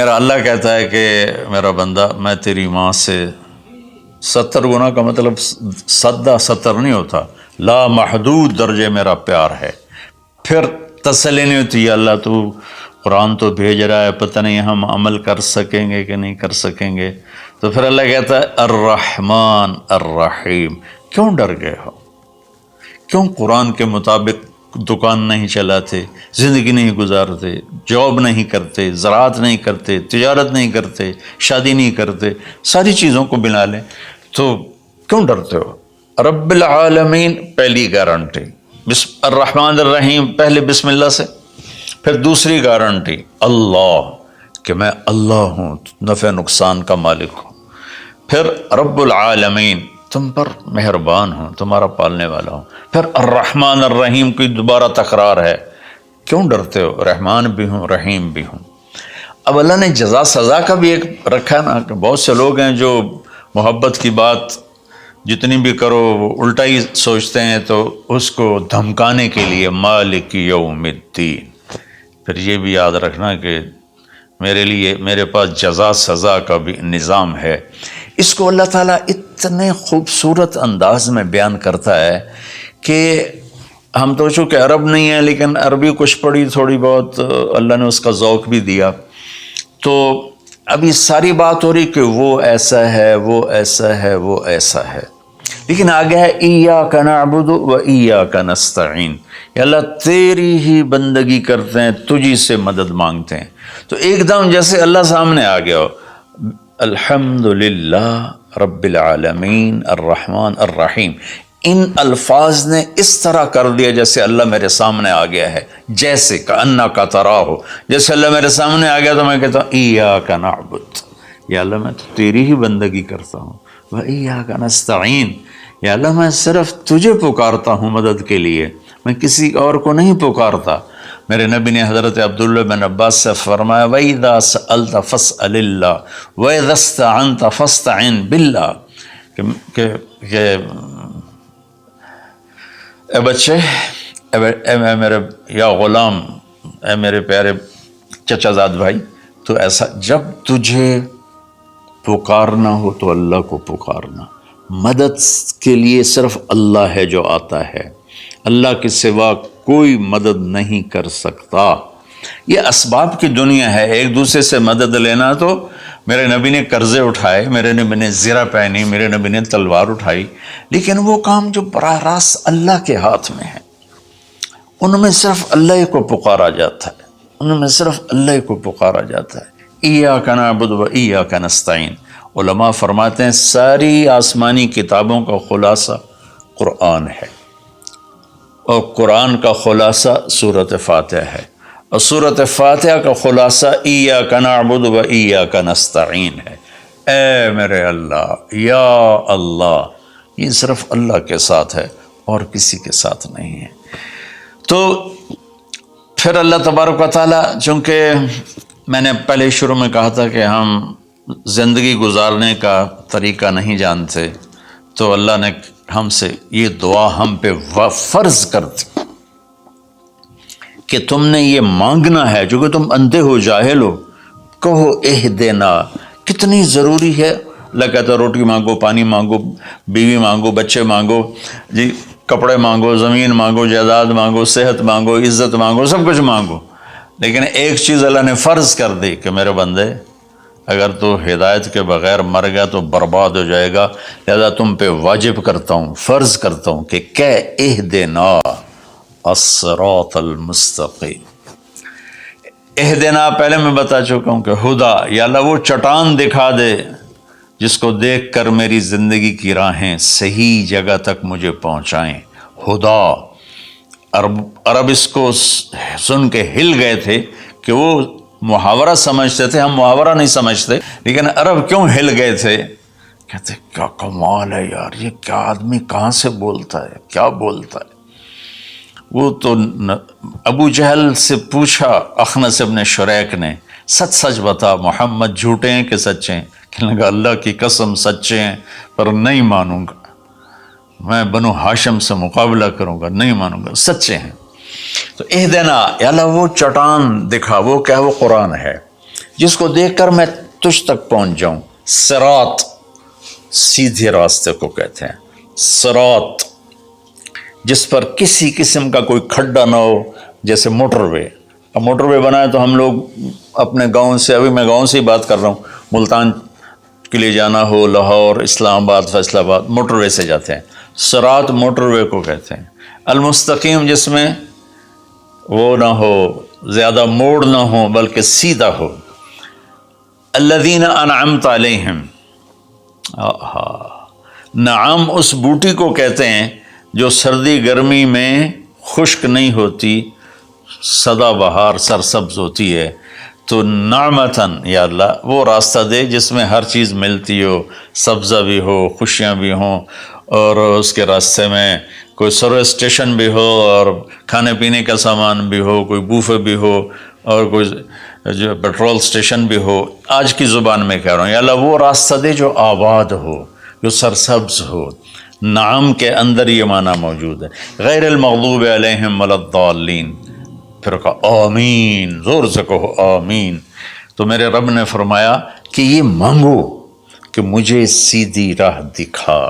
میرا اللہ کہتا ہے کہ میرا بندہ میں تیری ماں سے 70 گنا کا مطلب 70 نہیں ہوتا، لا محدود درجے میرا پیار ہے۔ پھر تسلی نہیں ہوتی، یا اللہ تو قرآن تو بھیج رہا ہے، پتہ نہیں ہم عمل کر سکیں گے کہ نہیں کر سکیں گے۔ تو پھر اللہ کہتا ہے الرحمن الرحیم، کیوں ڈر گئے ہو؟ کیوں قرآن کے مطابق دکان نہیں چلاتے، زندگی نہیں گزارتے، جاب نہیں کرتے، زراعت نہیں کرتے، تجارت نہیں کرتے، شادی نہیں کرتے، ساری چیزوں کو بنا لیں تو کیوں ڈرتے ہو؟ رب العالمین پہلی گارنٹی، الرحمن الرحیم پہلے بسم اللہ سے، پھر دوسری گارنٹی اللہ کہ میں اللہ ہوں، نفع نقصان کا مالک ہوں، پھر رب العالمین تم پر مہربان ہوں، تمہارا پالنے والا ہوں، پھر الرحمن الرحیم کی دوبارہ تکرار ہے۔ کیوں ڈرتے ہو؟ رحمان بھی ہوں رحیم بھی ہوں۔ اب اللہ نے جزا سزا کا بھی ایک رکھا نا، کہ بہت سے لوگ ہیں جو محبت کی بات جتنی بھی کرو وہ الٹا ہی سوچتے ہیں، تو اس کو دھمکانے کے لیے مالک یوم الدین۔ پھر یہ بھی یاد رکھنا کہ میرے پاس جزا سزا کا بھی نظام ہے۔ اس کو اللہ تعالیٰ اتنے خوبصورت انداز میں بیان کرتا ہے کہ ہم تو چونکہ عرب نہیں ہیں، لیکن عربی کچھ پڑھی تھوڑی بہت، اللہ نے اس کا ذوق بھی دیا، تو ابھی ساری بات ہو رہی کہ وہ ایسا ہے، وہ ایسا ہے، وہ ایسا ہے، لیکن آگے ہے ایاک نعبد و ایاک نستعین، یا اللہ تیری ہی بندگی کرتے ہیں، تجھی سے مدد مانگتے ہیں۔ تو ایک دم جیسے اللہ سامنے آ گیا ہو، الحمدللہ رب العالمین الرحمن الرحیم، ان الفاظ نے اس طرح کر دیا جیسے اللہ میرے سامنے آ گیا ہے، جیسے کأنک تراہ، جیسے اللہ میرے سامنے آ گیا تو میں کہتا ہوں ایاک نعبد، یا اللہ میں تو تیری ہی بندگی کرتا ہوں، و ایاک نستعین، یا اللہ میں صرف تجھے پکارتا ہوں مدد کے لیے، میں کسی اور کو نہیں پکارتا۔ میرے نبی نے حضرت عبداللہ بن عباس سے فرمایا وَإِذَا سَأَلْتَ فَاسْأَلِ اللَّهِ وَإِذَا اسْتَعَنْتَ فَاسْتَعِنْ بِاللَّهِ کہ اے بچے، اے میرے یا غلام، اے میرے پیارے چچا زاد بھائی، تو ایسا جب تجھے پکارنا ہو تو اللہ کو پکارنا، مدد کے لیے صرف اللہ ہے جو آتا ہے، اللہ کے سوا کوئی مدد نہیں کر سکتا۔ یہ اسباب کی دنیا ہے، ایک دوسرے سے مدد لینا، تو میرے نبی نے قرضے اٹھائے، میرے نبی نے زرہ پہنی، میرے نبی نے تلوار اٹھائی، لیکن وہ کام جو براہ راست اللہ کے ہاتھ میں ہے ان میں صرف اللہ کو پکارا جاتا ہے، ان میں صرف اللہ کو پکارا جاتا ہے۔ ایاک نعبد و ایاک نستعین، علماء فرماتے ہیں ساری آسمانی کتابوں کا خلاصہ قرآن ہے، اور قرآن کا خلاصہ سورۃ فاتحہ ہے، اور سورۃ فاتحہ کا خلاصہ ایاک نعبد و ایاک نستعین ہے۔ اے میرے اللہ، یا اللہ، یہ صرف اللہ کے ساتھ ہے اور کسی کے ساتھ نہیں ہے۔ تو پھر اللہ تبارک و تعالیٰ، چونکہ میں نے پہلے شروع میں کہا تھا کہ ہم زندگی گزارنے کا طریقہ نہیں جانتے، تو اللہ نے ہم سے یہ دعا ہم پہ فرض کر دی کہ تم نے یہ مانگنا ہے، جو کہ تم اندھے ہو جاہل ہو، کہو اہدنا۔ کتنی ضروری ہے، اللہ کہتا ہے روٹی مانگو، پانی مانگو، بیوی مانگو، بچے مانگو، جی کپڑے مانگو، زمین مانگو، جائیداد مانگو، صحت مانگو، عزت مانگو، سب کچھ مانگو، لیکن ایک چیز اللہ نے فرض کر دی کہ میرے بندے اگر تو ہدایت کے بغیر مر گیا تو برباد ہو جائے گا، لہذا تم پہ واجب کرتا ہوں، فرض کرتا ہوں کہ اہدنا الصراط المستقیم۔ اہدنا پہلے میں بتا چکا ہوں کہ ہدا، یا اللہ وہ چٹان دکھا دے جس کو دیکھ کر میری زندگی کی راہیں صحیح جگہ تک مجھے پہنچائیں۔ ہدا، عرب اس کو سن کے ہل گئے تھے کہ وہ محاورہ سمجھتے تھے، ہم محاورہ نہیں سمجھتے، لیکن عرب کیوں ہل گئے تھے؟ کہتے کیا کمال ہے یار، یہ کیا آدمی کہاں سے بولتا ہے، کیا بولتا ہے۔ وہ تو ابو جہل سے پوچھا اخنس ابن شریک نے، سچ سچ بتا محمد جھوٹے ہیں کہ سچے ہیں؟ کہنے لگا اللہ کی قسم سچے ہیں، پر نہیں مانوں گا، میں بنو ہاشم سے مقابلہ کروں گا، نہیں مانوں گا، سچے ہیں۔ تو اہدنا، یا اللہ وہ چٹان دکھا، وہ کیا؟ وہ قرآن ہے جس کو دیکھ کر میں تجھ تک پہنچ جاؤں. صراط سیدھے راستے کو کہتے ہیں. صراط جس پر کسی قسم کا کوئی کھڈا نہ ہو، جیسے موٹر وے. اب موٹر وے بنا ہے تو ہم لوگ اپنے گاؤں سے، ابھی میں گاؤں سے ہی بات کر رہا ہوں، ملتان کے لیے جانا ہو، لاہور، اسلام آباد، فیصل آباد، موٹر وے سے جاتے ہیں. صراط موٹر وے کو کہتے ہیں. المستقیم جس میں وہ نہ ہو، زیادہ موڑ نہ ہو بلکہ سیدھا ہو. الذین انعمت علیہم، نعم اس بوٹی کو کہتے ہیں جو سردی گرمی میں خشک نہیں ہوتی، سدا بہار سرسبز ہوتی ہے. تو نعمتاً یا اللہ وہ راستہ دے جس میں ہر چیز ملتی ہو، سبزہ بھی ہو، خوشیاں بھی ہوں، اور اس کے راستے میں کوئی سروس اسٹیشن بھی ہو، اور کھانے پینے کا سامان بھی ہو، کوئی بوفے بھی ہو، اور کوئی جو پیٹرول اسٹیشن بھی ہو. آج کی زبان میں کہہ رہا ہوں، یا اللہ وہ راستہ دے جو آباد ہو، جو سرسبز ہو. نعم کے اندر یہ معنی موجود ہے. غیر المغضوب علیہم ولا الضالین. پھر کہا آمین، زور سے کہو آمین. تو میرے رب نے فرمایا کہ یہ مانگو کہ مجھے سیدھی راہ دکھا.